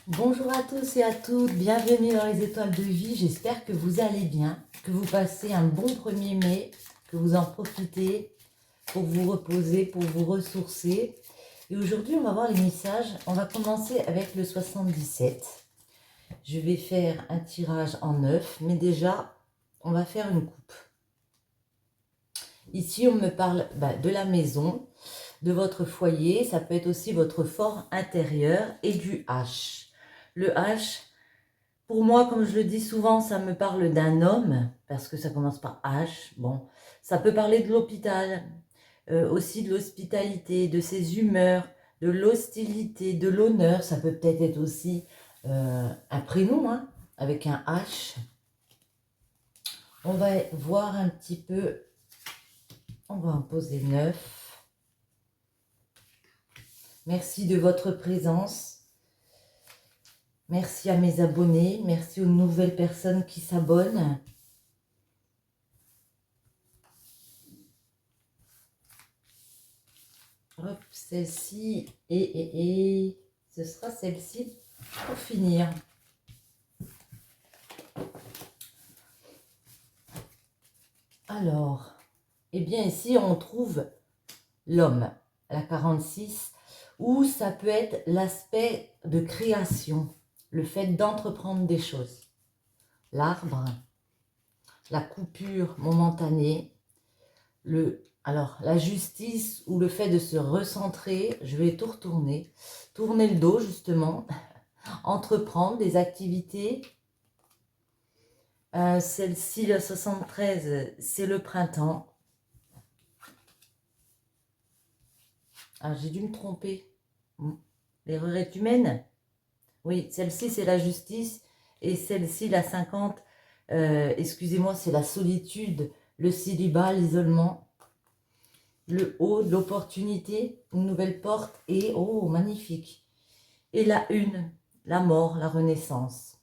Bonjour à tous et à toutes, bienvenue dans les étoiles de vie, j'espère que vous allez bien, que vous passez un bon 1er mai, que vous en profitez pour vous reposer, pour vous ressourcer. Et aujourd'hui on va voir les messages, on va commencer avec le 77. Je vais faire un tirage en 9, mais déjà on va faire une coupe. Ici on me parle de la maison, de votre foyer, ça peut être aussi votre fort intérieur et du H. Le H, pour moi, comme je le dis souvent, ça me parle d'un homme, parce que ça commence par H. Bon, ça peut parler de l'hôpital, aussi de l'hospitalité, de ses humeurs, de l'hostilité, de l'honneur. Ça peut peut-être être aussi un prénom, hein, avec un H. On va voir un petit peu, on va en poser 9. Merci de votre présence. Merci à mes abonnés, merci aux nouvelles personnes qui s'abonnent. Hop, celle-ci et ce sera celle-ci pour finir. Alors, eh bien ici on trouve l'homme, la 46, où ça peut être l'aspect de création, le fait d'entreprendre des choses. L'arbre, la coupure momentanée, la justice ou le fait de se recentrer, je vais tout retourner, tourner le dos justement, entreprendre des activités. Celle-ci, la 73, c'est le printemps. Ah, j'ai dû me tromper. L'erreur est humaine. Oui, celle-ci, c'est la justice. Et celle-ci, la 50, excusez-moi, c'est la solitude, le célibat, l'isolement. Le haut, l'opportunité, une nouvelle porte. Et, oh, magnifique. Et la 1, la mort, la renaissance.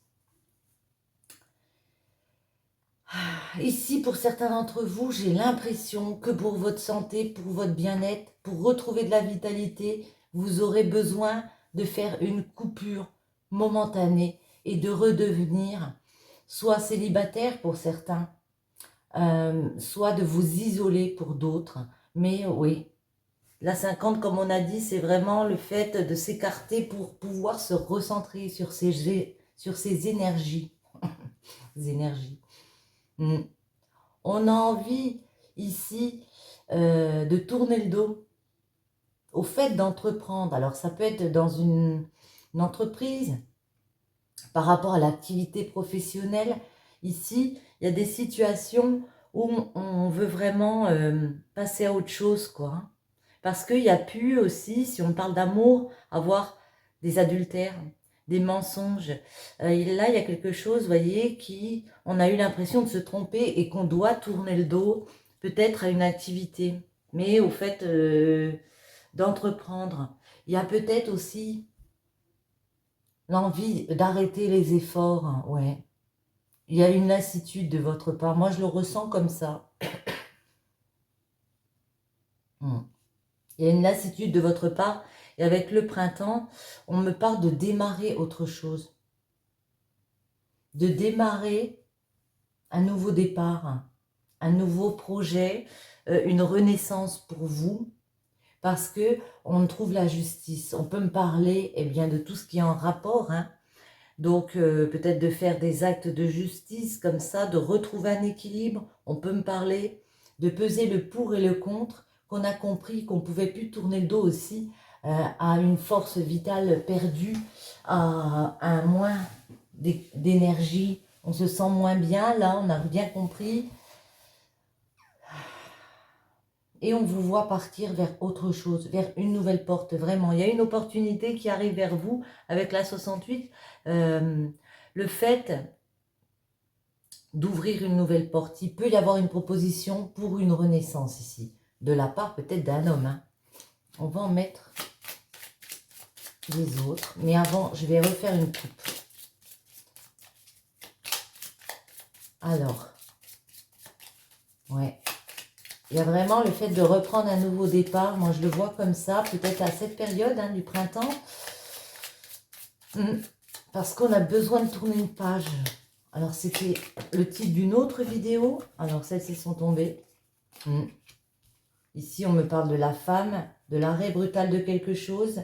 Ici, pour certains d'entre vous, j'ai l'impression que pour votre santé, pour votre bien-être, pour retrouver de la vitalité, vous aurez besoin de faire une coupure momentanée et de redevenir soit célibataire pour certains, soit de vous isoler pour d'autres. Mais oui, la 50, comme on a dit, c'est vraiment le fait de s'écarter pour pouvoir se recentrer sur ses énergies. énergies. On a envie ici de tourner le dos au fait d'entreprendre. Alors ça peut être dans une entreprise, par rapport à l'activité professionnelle. Ici, il y a des situations où on veut vraiment passer à autre chose, quoi. Parce qu'il y a pu aussi, si on parle d'amour, avoir des adultères, des mensonges. Et là, il y a quelque chose, vous voyez, on a eu l'impression de se tromper et qu'on doit tourner le dos peut-être à une activité, mais au fait d'entreprendre. Il y a peut-être aussi l'envie d'arrêter les efforts, hein, ouais. Il y a une lassitude de votre part. Moi, je le ressens comme ça. Il y a une lassitude de votre part. Et avec le printemps, on me parle de démarrer autre chose. De démarrer un nouveau départ, un nouveau projet, une renaissance pour vous. Parce que on trouve la justice. On peut me parler bien, de tout ce qui est en rapport. Donc, peut-être de faire des actes de justice comme ça, de retrouver un équilibre. On peut me parler de peser le pour et le contre, qu'on a compris qu'on ne pouvait plus tourner le dos aussi à une force vitale perdue, à un moins d'énergie. On se sent moins bien, là, on a bien compris. Et on vous voit partir vers autre chose, vers une nouvelle porte, vraiment. Il y a une opportunité qui arrive vers vous avec la 68. Le fait d'ouvrir une nouvelle porte. Il peut y avoir une proposition pour une renaissance ici, de la part peut-être d'un homme. On va en mettre les autres, mais avant, je vais refaire une coupe. Alors, ouais. Il y a vraiment le fait de reprendre un nouveau départ. Moi, je le vois comme ça, peut-être à cette période du printemps. Parce qu'on a besoin de tourner une page. Alors, c'était le titre d'une autre vidéo. Alors, celles-ci sont tombées. Ici, on me parle de la femme, de l'arrêt brutal de quelque chose,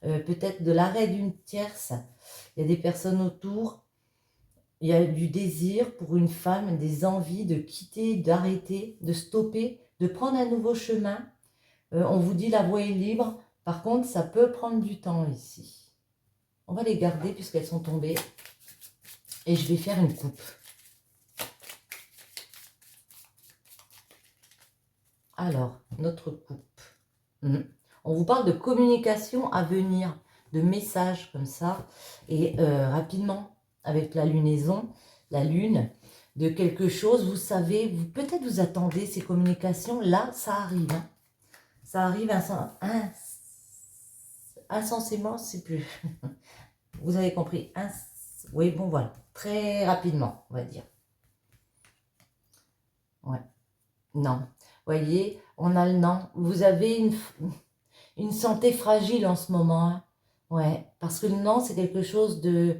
peut-être de l'arrêt d'une tierce. Il y a des personnes autour. Il y a du désir pour une femme, des envies de quitter, d'arrêter, de stopper, de prendre un nouveau chemin. On vous dit la voie est libre. Par contre, ça peut prendre du temps ici. On va les garder puisqu'elles sont tombées. Et je vais faire une coupe. Alors, notre coupe. On vous parle de communication à venir, de messages comme ça. Et rapidement, avec la lunaison, la lune, de quelque chose, vous savez, peut-être vous attendez ces communications. Là, ça arrive. Hein. Ça arrive insensément, c'est plus. Vous avez compris. Oui, bon, voilà. Très rapidement, on va dire. Ouais. Non. Voyez, on a le non. Vous avez une santé fragile en ce moment. Hein. Ouais, parce que le non, c'est quelque chose de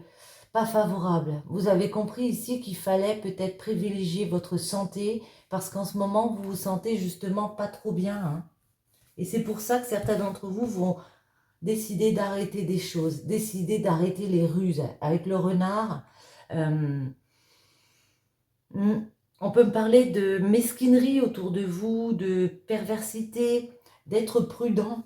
pas favorable. Vous avez compris ici qu'il fallait peut-être privilégier votre santé parce qu'en ce moment, vous vous sentez justement pas trop bien. Hein. Et c'est pour ça que certains d'entre vous vont décider d'arrêter des choses, décider d'arrêter les ruses. Avec le renard, on peut me parler de mesquinerie autour de vous, de perversité, d'être prudent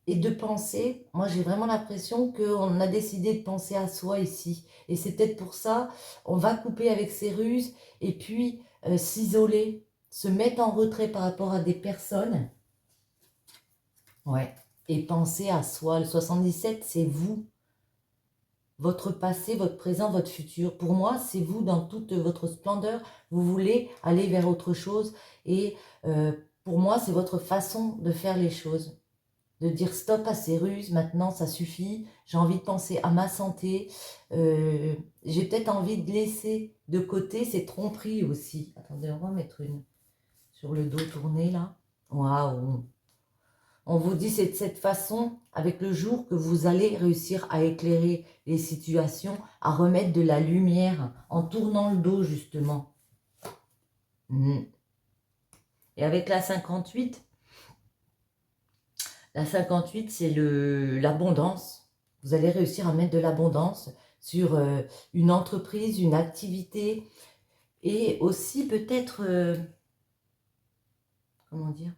et de penser. Moi, j'ai vraiment l'impression qu'on a décidé de penser à soi ici. Et c'est peut-être pour ça, on va couper avec ces ruses et puis s'isoler, se mettre en retrait par rapport à des personnes. Ouais. Et penser à soi. Le 77, c'est vous. Votre passé, votre présent, votre futur. Pour moi, c'est vous dans toute votre splendeur. Vous voulez aller vers autre chose. Et pour moi, c'est votre façon de faire les choses. De dire stop à ces ruses, maintenant ça suffit. J'ai envie de penser à ma santé. J'ai peut-être envie de laisser de côté ces tromperies aussi. Attendez, on va mettre une sur le dos tourné là. Waouh! On vous dit c'est de cette façon, avec le jour, que vous allez réussir à éclairer les situations, à remettre de la lumière en tournant le dos justement. Et avec la 58 c'est l'abondance. Vous allez réussir à mettre de l'abondance sur une entreprise, une activité et aussi peut-être, comment dire,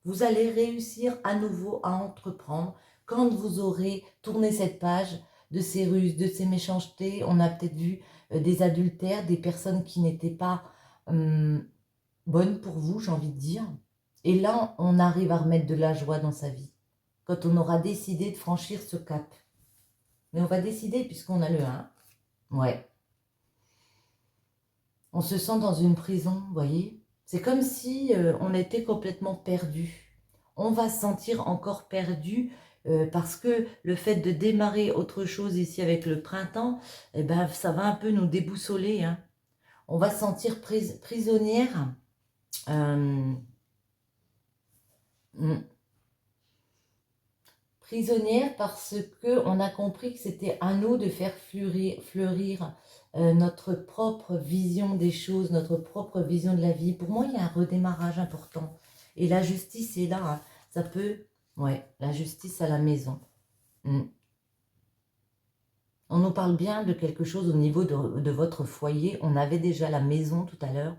vous allez réussir à nouveau à entreprendre quand vous aurez tourné cette page de ces ruses, de ces méchancetés. On a peut-être vu des adultères, des personnes qui n'étaient pas bonnes pour vous, j'ai envie de dire. Et là, on arrive à remettre de la joie dans sa vie. Quand on aura décidé de franchir ce cap. Mais on va décider puisqu'on a le 1. Ouais. On se sent dans une prison, vous voyez. C'est comme si on était complètement perdu. On va se sentir encore perdu parce que le fait de démarrer autre chose ici avec le printemps, eh ben, ça va un peu nous déboussoler. Hein. On va se sentir prisonnière. Prisonnière parce qu'on a compris que c'était à nous de faire fleurir notre propre vision des choses, notre propre vision de la vie. Pour moi, il y a un redémarrage important. Et la justice est là. Hein. Ça peut... Ouais, la justice à la maison. On nous parle bien de quelque chose au niveau de votre foyer. On avait déjà la maison tout à l'heure.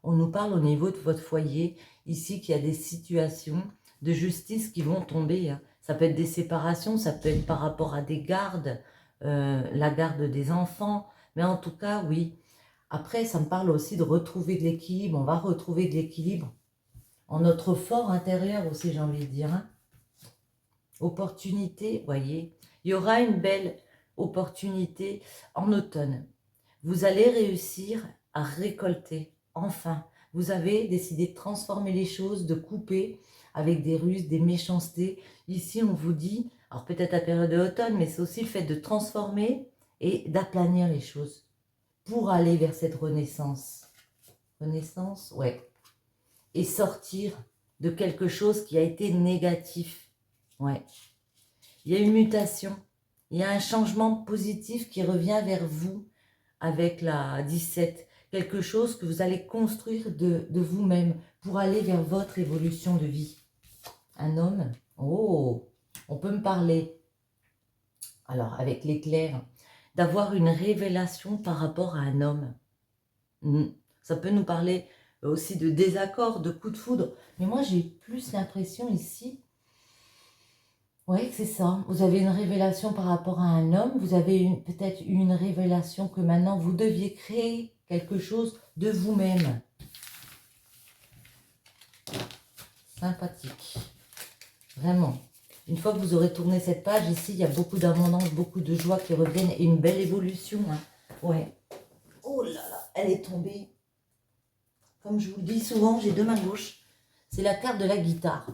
On nous parle au niveau de votre foyer. Ici, qu'il y a des situations de justice qui vont tomber. Hein. Ça peut être des séparations, ça peut être par rapport à des gardes, la garde des enfants. Mais en tout cas, oui. Après, ça me parle aussi de retrouver de l'équilibre. On va retrouver de l'équilibre en notre fort intérieur aussi, j'ai envie de dire. Hein. Opportunité, voyez. Il y aura une belle opportunité en automne. Vous allez réussir à récolter, enfin. Vous avez décidé de transformer les choses, de couper avec des ruses, des méchancetés. Ici, on vous dit, alors peut-être la période de l'automne, mais c'est aussi le fait de transformer et d'aplanir les choses pour aller vers cette renaissance. Renaissance, ouais. Et sortir de quelque chose qui a été négatif. Ouais. Il y a une mutation. Il y a un changement positif qui revient vers vous avec la 17. Quelque chose que vous allez construire de vous-même pour aller vers votre évolution de vie. Un homme, oh, on peut me parler, alors avec l'éclair, d'avoir une révélation par rapport à un homme. Ça peut nous parler aussi de désaccord, de coup de foudre. Mais moi, j'ai plus l'impression ici, oui, c'est ça. Vous avez une révélation par rapport à un homme. Vous avez peut-être une révélation que maintenant, vous deviez créer quelque chose de vous-même. Sympathique. Vraiment. Une fois que vous aurez tourné cette page, ici, il y a beaucoup d'abondance, beaucoup de joie qui reviennent et une belle évolution. Hein. Ouais. Oh là là, elle est tombée. Comme je vous le dis souvent, j'ai deux mains gauches. C'est la carte de la guitare.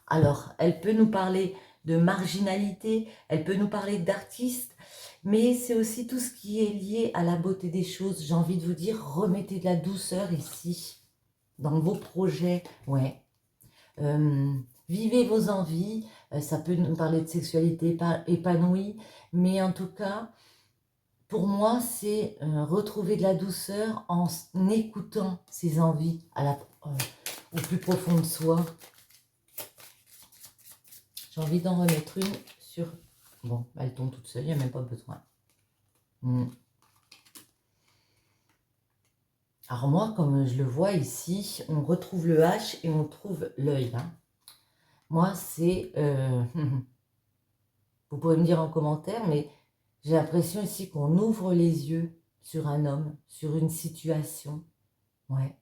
Alors, elle peut nous parler de marginalité, elle peut nous parler d'artiste, mais c'est aussi tout ce qui est lié à la beauté des choses. J'ai envie de vous dire, remettez de la douceur ici, dans vos projets. Ouais. Vivez vos envies, ça peut nous parler de sexualité épanouie, mais en tout cas, pour moi, c'est retrouver de la douceur en écoutant ses envies au plus profond de soi. J'ai envie d'en remettre une sur... Bon, elle tombe toute seule, il n'y a même pas besoin. Alors moi, comme je le vois ici, on retrouve le H et on trouve l'œil. Hein. Moi, c'est... vous pouvez me dire en commentaire, mais j'ai l'impression ici qu'on ouvre les yeux sur un homme, sur une situation. Ouais.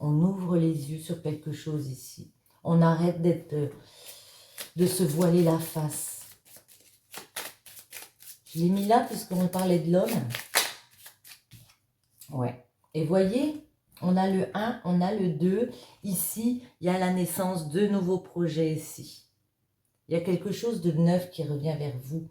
On ouvre les yeux sur quelque chose ici. On arrête de se voiler la face. Je l'ai mis là puisqu'on parlait de l'homme. Ouais. Et voyez, on a le 1, on a le 2. Ici, il y a la naissance de nouveaux projets ici. Il y a quelque chose de neuf qui revient vers vous.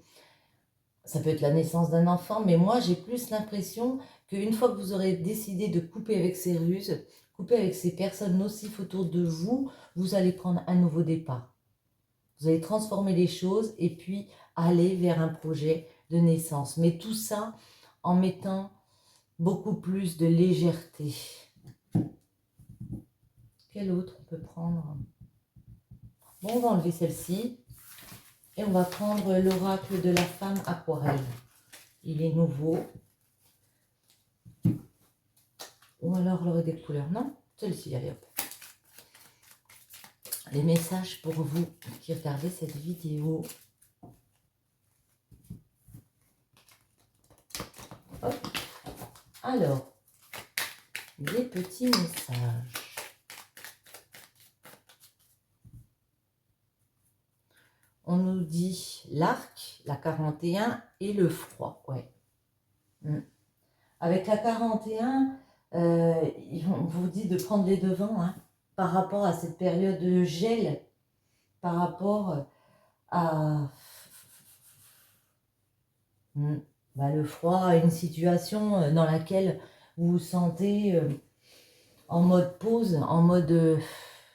Ça peut être la naissance d'un enfant, mais moi, j'ai plus l'impression qu'une fois que vous aurez décidé de couper avec ces ruses, couper avec ces personnes nocives autour de vous, vous allez prendre un nouveau départ. Vous allez transformer les choses et puis aller vers un projet de naissance. Mais tout ça en mettant beaucoup plus de légèreté. Quel autre on peut prendre? Bon, on va enlever celle-ci. Et on va prendre l'oracle de la femme aquarelle. Il est nouveau. Ou alors l'aurait des couleurs. Non, celle-ci, allez hop. Les messages pour vous qui regardez cette vidéo. Hop. Alors, des petits messages. On nous dit l'arc, la 41 et le froid. Ouais. Avec la 41, on vous dit de prendre les devants hein, par rapport à cette période de gel, par rapport à le froid, à une situation dans laquelle vous vous sentez en mode pause, en mode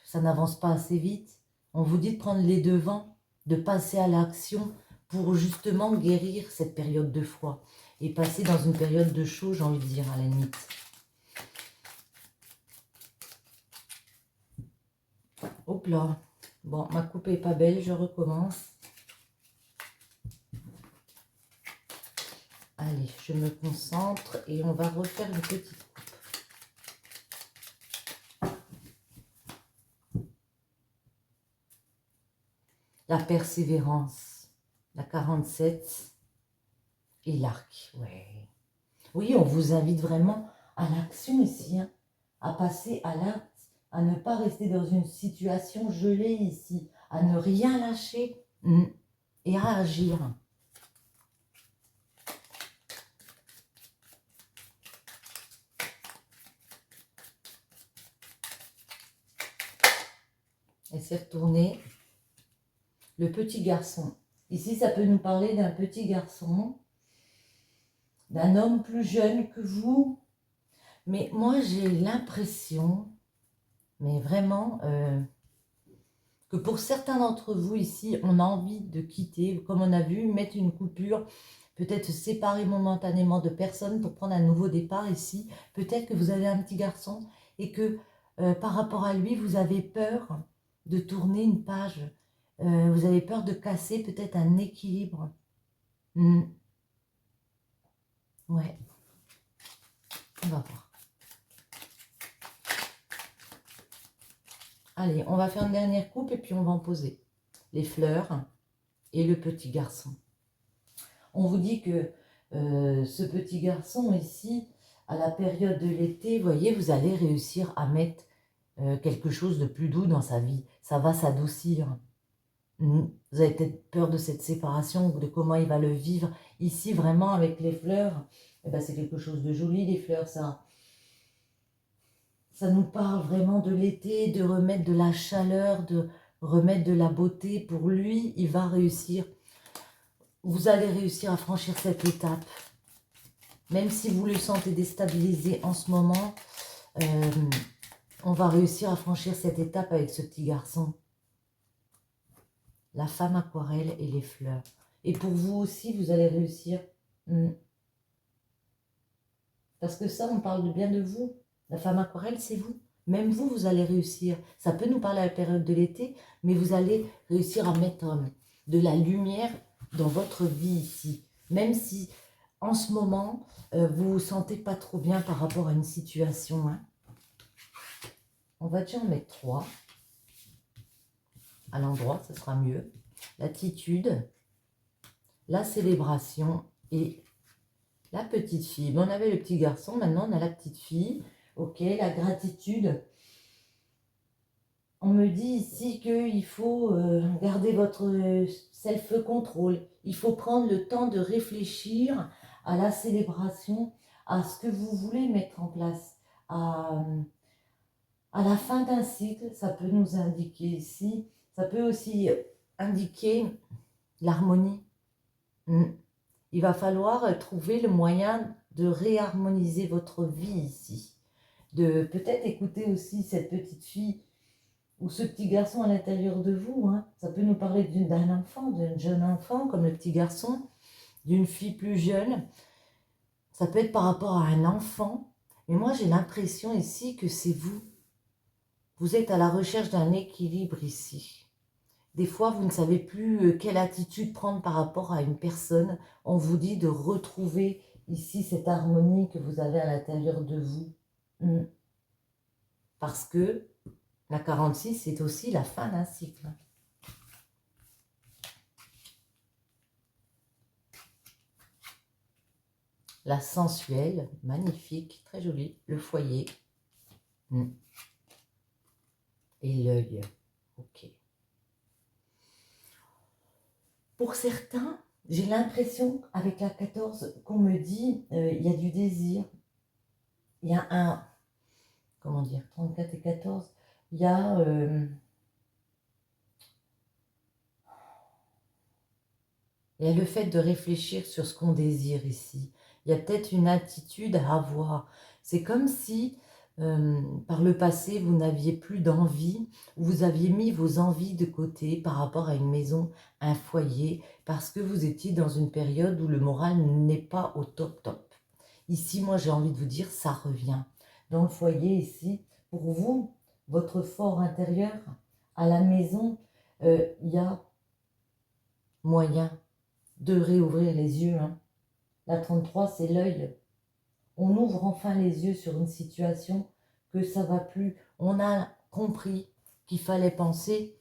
ça n'avance pas assez vite. On vous dit de prendre les devants, de passer à l'action pour justement guérir cette période de froid et passer dans une période de chaud, j'ai envie de dire à la limite. Hop là. Bon, ma coupe est pas belle, je recommence. Allez, je me concentre et on va refaire une petite coupe. La persévérance, la 47 et l'arc. Ouais. Oui, on vous invite vraiment à l'action ici, hein, à passer à l'acte, à ne pas rester dans une situation gelée ici, à ne rien lâcher et à agir. Et c'est retourné. Le petit garçon. Ici, ça peut nous parler d'un petit garçon, d'un homme plus jeune que vous. Mais moi, j'ai l'impression, mais vraiment, que pour certains d'entre vous ici, on a envie de quitter, comme on a vu, mettre une coupure, peut-être se séparer momentanément de personnes pour prendre un nouveau départ ici. Peut-être que vous avez un petit garçon et que par rapport à lui, vous avez peur de tourner une page. Vous avez peur de casser peut-être un équilibre. Ouais, on va voir. Allez, on va faire une dernière coupe et puis on va en poser. Les fleurs et le petit garçon. On vous dit que ce petit garçon ici, à la période de l'été, vous voyez, vous allez réussir à mettre quelque chose de plus doux dans sa vie. Ça va s'adoucir. Vous avez peut-être peur de cette séparation ou de comment il va le vivre. Ici, vraiment, avec les fleurs, eh ben, c'est quelque chose de joli, les fleurs, ça nous parle vraiment de l'été, de remettre de la chaleur, de remettre de la beauté. Pour lui, il va réussir. Vous allez réussir à franchir cette étape. Même si vous le sentez déstabilisé en ce moment, on va réussir à franchir cette étape avec ce petit garçon. La femme aquarelle et les fleurs. Et pour vous aussi, vous allez réussir. Parce que ça, on parle bien de vous. La femme aquarelle, c'est vous. Même vous, vous allez réussir. Ça peut nous parler à la période de l'été, mais vous allez réussir à mettre de la lumière dans votre vie ici. Même si, en ce moment, vous ne vous sentez pas trop bien par rapport à une situation. Hein. On va déjà en mettre 3. À l'endroit, ce sera mieux. L'attitude, la célébration et la petite fille. Bon, on avait le petit garçon, maintenant on a la petite fille. Ok, la gratitude. On me dit ici qu'il faut garder votre self-control. Il faut prendre le temps de réfléchir à la célébration, à ce que vous voulez mettre en place. À la fin d'un cycle, ça peut nous indiquer ici, ça peut aussi indiquer l'harmonie. Il va falloir trouver le moyen de réharmoniser votre vie ici. De peut-être écouter aussi cette petite fille ou ce petit garçon à l'intérieur de vous. Hein. Ça peut nous parler d'un enfant, d'un jeune enfant comme le petit garçon, d'une fille plus jeune. Ça peut être par rapport à un enfant. Mais moi, j'ai l'impression ici que c'est vous. Vous êtes à la recherche d'un équilibre ici. Des fois, vous ne savez plus quelle attitude prendre par rapport à une personne. On vous dit de retrouver ici cette harmonie que vous avez à l'intérieur de vous. Parce que la 46, c'est aussi la fin d'un cycle. La sensuelle, magnifique, très jolie. Le foyer. Et l'œil. Ok. Pour certains, j'ai l'impression, avec la 14, qu'on me dit, il y a du désir. Il y a un... Comment dire 34 et 14. Il y a... il y a le fait de réfléchir sur ce qu'on désire ici. Il y a peut-être une attitude à avoir. C'est comme si, par le passé, vous n'aviez plus d'envie, vous aviez mis vos envies de côté par rapport à une maison, un foyer, parce que vous étiez dans une période où le moral n'est pas au top top. Ici, moi, j'ai envie de vous dire, ça revient. Dans le foyer, ici, pour vous, votre fort intérieur, à la maison, il y a moyen de réouvrir les yeux. Hein. La 33, c'est l'œil. On ouvre enfin les yeux sur une situation que ça va plus. On a compris qu'il fallait penser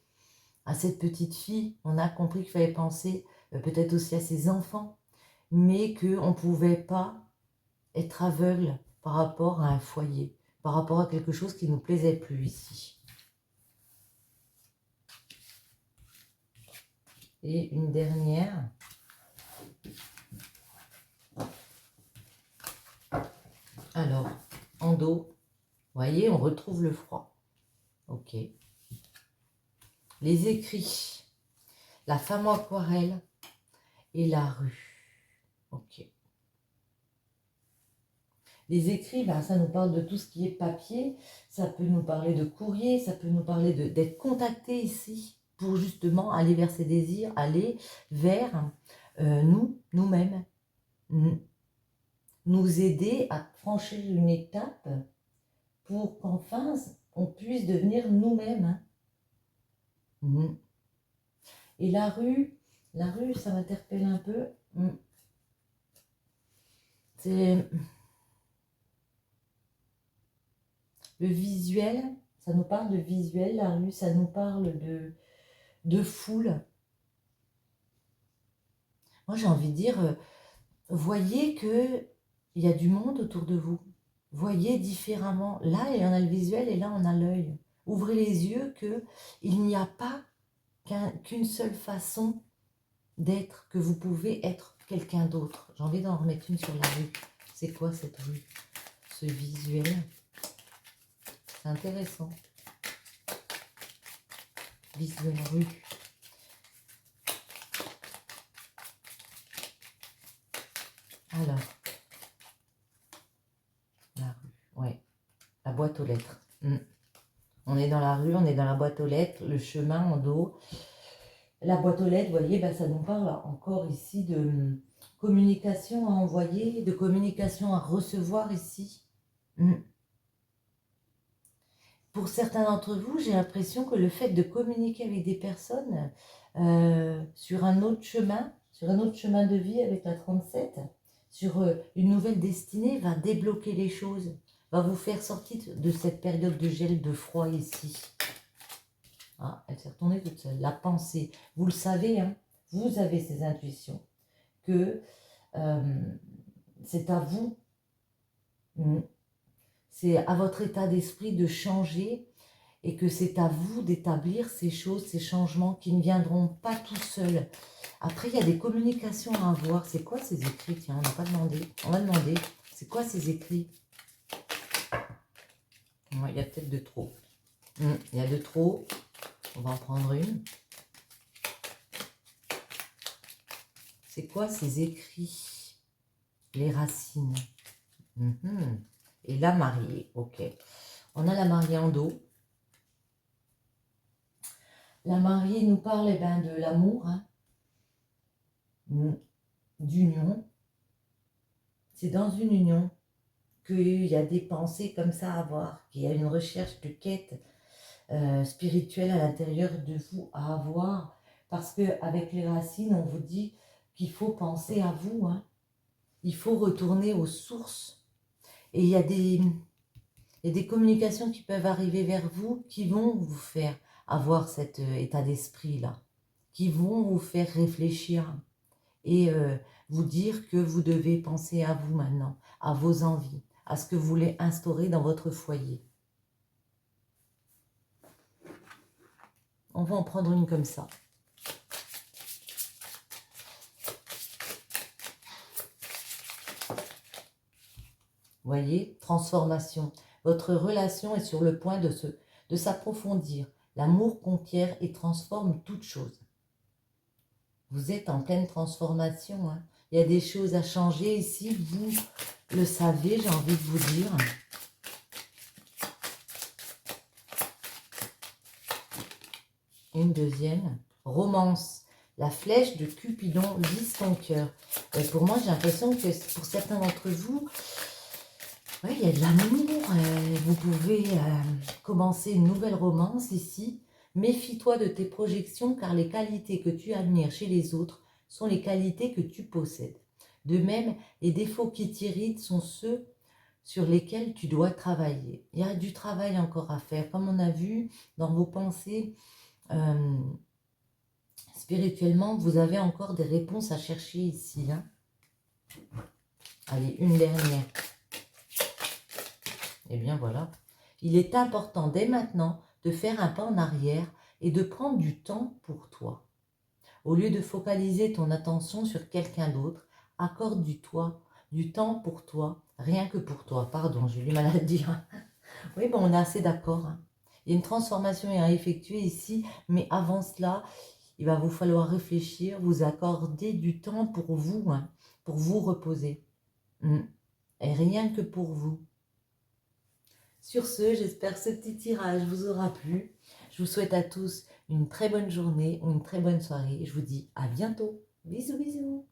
à cette petite fille. On a compris qu'il fallait penser peut-être aussi à ses enfants. Mais qu'on ne pouvait pas être aveugle par rapport à un foyer, par rapport à quelque chose qui ne nous plaisait plus ici. Et une dernière. Alors, en dos, vous voyez, on retrouve le froid. Ok. Les écrits, la femme aquarelle et la rue. Ok. Les écrits, ben, ça nous parle de tout ce qui est papier, ça peut nous parler de courrier, ça peut nous parler d'être contacté ici pour justement aller vers ses désirs, aller vers nous-mêmes, nous aider à franchir une étape pour qu'enfin on puisse devenir nous-mêmes. Et la rue, ça m'interpelle un peu. C'est le visuel, ça nous parle de visuel, la rue, ça nous parle de foule. Moi, j'ai envie de dire, voyez qu'il y a du monde autour de vous. Voyez différemment. Là, on a le visuel et là, on a l'œil. Ouvrez les yeux qu'il n'y a pas qu'une seule façon d'être, que vous pouvez être quelqu'un d'autre. J'ai envie d'en remettre une sur la rue. C'est quoi cette rue? Ce visuel. C'est intéressant. Visuel rue. Alors. La rue, ouais. La boîte aux lettres. On est dans la rue, on est dans la boîte aux lettres, le chemin en dos. La boîte aux lettres, vous voyez, ben, ça nous parle encore ici de communication à envoyer, de communication à recevoir ici. Pour certains d'entre vous, j'ai l'impression que le fait de communiquer avec des personnes sur un autre chemin de vie avec la 37, sur une nouvelle destinée, va débloquer les choses, va vous faire sortir de cette période de gel, de froid ici. Ah, elle s'est retournée toute seule. La pensée, vous le savez, hein, vous avez ces intuitions, que c'est à vous, c'est à votre état d'esprit de changer et que c'est à vous d'établir ces choses, ces changements qui ne viendront pas tout seuls. Après, il y a des communications à avoir. C'est quoi ces écrits? Tiens, on n'a pas demandé. On va demander. C'est quoi ces écrits? Il y a peut-être de trop. Il y a de trop. On va en prendre une. C'est quoi ces écrits? Les racines. Et la mariée. Ok. On a la mariée en dos. La mariée nous parle de l'amour, hein, d'union. C'est dans une union qu'il y a des pensées comme ça à avoir, qu'il y a une recherche de quête spirituelle à l'intérieur de vous à avoir. Parce qu'avec les racines, on vous dit qu'il faut penser à vous. Hein. Il faut retourner aux sources. Et il y a des communications qui peuvent arriver vers vous qui vont vous faire avoir cet état d'esprit-là, qui vont vous faire réfléchir et vous dire que vous devez penser à vous maintenant, à vos envies, à ce que vous voulez instaurer dans votre foyer. On va en prendre une comme ça. Voyez, transformation. Votre relation est sur le point de s'approfondir. L'amour conquiert et transforme toute chose. Vous êtes en pleine transformation. Hein. Il y a des choses à changer ici. Vous le savez, j'ai envie de vous dire. Une deuxième. Romance. La flèche de Cupidon vise ton cœur. Pour moi, j'ai l'impression que pour certains d'entre vous, ouais, il y a de l'amour. Vous pouvez commencer une nouvelle romance ici. Méfie-toi de tes projections car les qualités que tu admires chez les autres sont les qualités que tu possèdes. De même, les défauts qui t'irritent sont ceux sur lesquels tu dois travailler. Il y a du travail encore à faire. Comme on a vu dans vos pensées, spirituellement, vous avez encore des réponses à chercher ici. Hein. Allez, une dernière. Et bien voilà. Il est important dès maintenant de faire un pas en arrière et de prendre du temps pour toi. Au lieu de focaliser ton attention sur quelqu'un d'autre, accorde-toi du temps pour toi, rien que pour toi. Pardon, j'ai eu du mal à le dire. Oui, bon, on est assez d'accord. Hein. Il y a une transformation à effectuer ici, mais avant cela, il va vous falloir réfléchir, vous accorder du temps pour vous, hein, pour vous reposer. et rien que pour vous. Sur ce, j'espère que ce petit tirage vous aura plu. Je vous souhaite à tous une très bonne journée ou une très bonne soirée. Je vous dis à bientôt. Bisous, bisous.